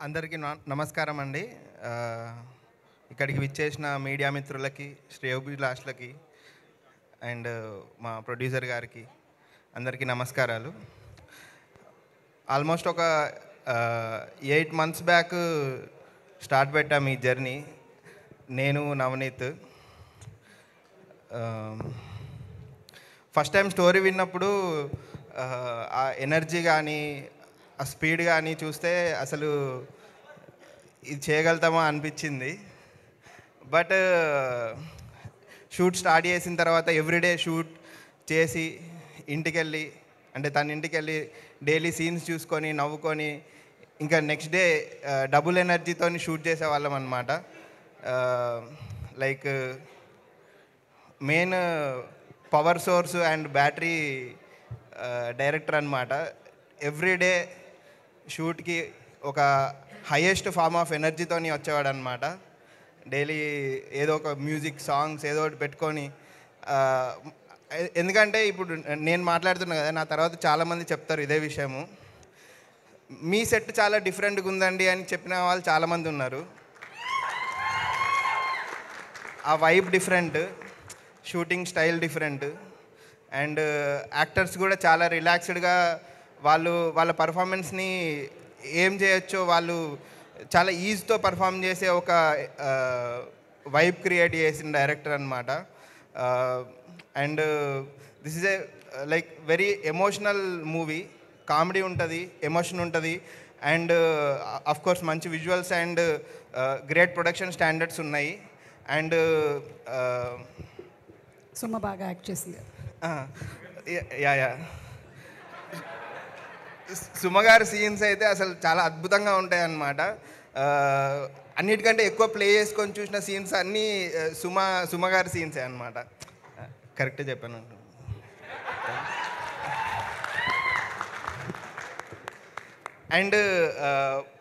అందరికీ నమస్కారం అండి. ఇక్కడికి విచ్చేసిన మీడియా మిత్రులకి, శ్రేయోభిలాషులకి అండ్ మా ప్రొడ్యూసర్ గారికి అందరికీ నమస్కారాలు. ఆల్మోస్ట్ ఒక 8 మంత్స్ బ్యాక్ స్టార్ట్ పెట్టాము ఈ జర్నీ. నేను నవనీత్. ఫస్ట్ టైం స్టోరీ విన్నప్పుడు ఆ ఎనర్జీ కానీ, ఆ స్పీడ్ కానీ చూస్తే అసలు ఇది చేయగలుగుతామా అనిపించింది. బట్ షూట్ స్టార్ట్ చేసిన తర్వాత ఎవ్రీడే షూట్ చేసి ఇంటికెళ్ళి, అంటే తన ఇంటికెళ్ళి డైలీ సీన్స్ చూసుకొని నవ్వుకొని ఇంకా నెక్స్ట్ డే డబుల్ ఎనర్జీతో షూట్ చేసేవాళ్ళం అనమాట. Like main power source and battery director అనమాట. ఎవ్రీడే షూట్కి ఒక హైయెస్ట్ ఫార్మ్ ఆఫ్ ఎనర్జీతో వచ్చేవాడు అనమాట. డైలీ ఏదో ఒక మ్యూజిక్ సాంగ్స్ ఏదో ఒకటి పెట్టుకొని, ఎందుకంటే ఇప్పుడు నేను మాట్లాడుతున్నా కదా, నా తర్వాత చాలామంది చెప్తారు ఇదే విషయము. మీ సెట్ చాలా డిఫరెంట్గా ఉందండి అని చెప్పిన వాళ్ళు చాలామంది ఉన్నారు. ఆ vibe different, shooting style different and actors కూడా చాలా రిలాక్స్డ్గా వాళ్ళ పర్ఫార్మెన్స్ని ఏం చేయొచ్చో వాళ్ళు చాలా ఈజీతో పర్ఫామ్ చేసే ఒక వైబ్ క్రియేట్ చేసిన డైరెక్టర్ అనమాట. And this is a like very emotional movie. Comedy ఉంటుంది, ఎమోషన్ ఉంటుంది అండ్ అఫ్ కోర్స్ మంచి visuals and great production standards ఉన్నాయి. అండ్ సుమ బాగా యాక్ట్ చేసింది. యా సుమగారి సీన్స్ అయితే అసలు చాలా అద్భుతంగా ఉంటాయి అన్నమాట. అన్నిటికంటే ఎక్కువ ప్లే చేసుకొని చూసిన సీన్స్ అన్నీ సుమగారి సీన్సే అనమాట. కరెక్టే చెప్పాను. అండ్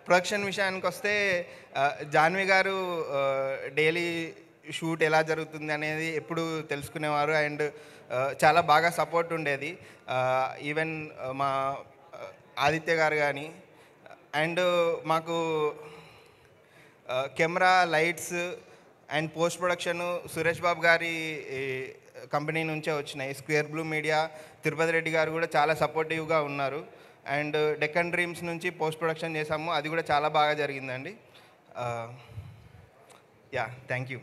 ప్రొడక్షన్ విషయానికి వస్తే జాన్వి గారు డైలీ షూట్ ఎలా జరుగుతుంది అనేది ఎప్పుడు తెలుసుకునేవారు అండ్ చాలా బాగా సపోర్ట్ ఉండేది. ఈవెన్ మా ఆదిత్య గారు కానీ అండ్ మాకు camera, lights and post production Suresh Babu గారి కంపెనీ నుంచే వచ్చినాయి. Square blue media Tirupathi Reddy garu కూడా చాలా సపోర్టివ్గా ఉన్నారు. అండ్ డెక్కన్ డ్రీమ్స్ నుంచి పోస్ట్ ప్రొడక్షన్ చేసాము, అది కూడా చాలా బాగా జరిగిందండి. Yeah, thank you.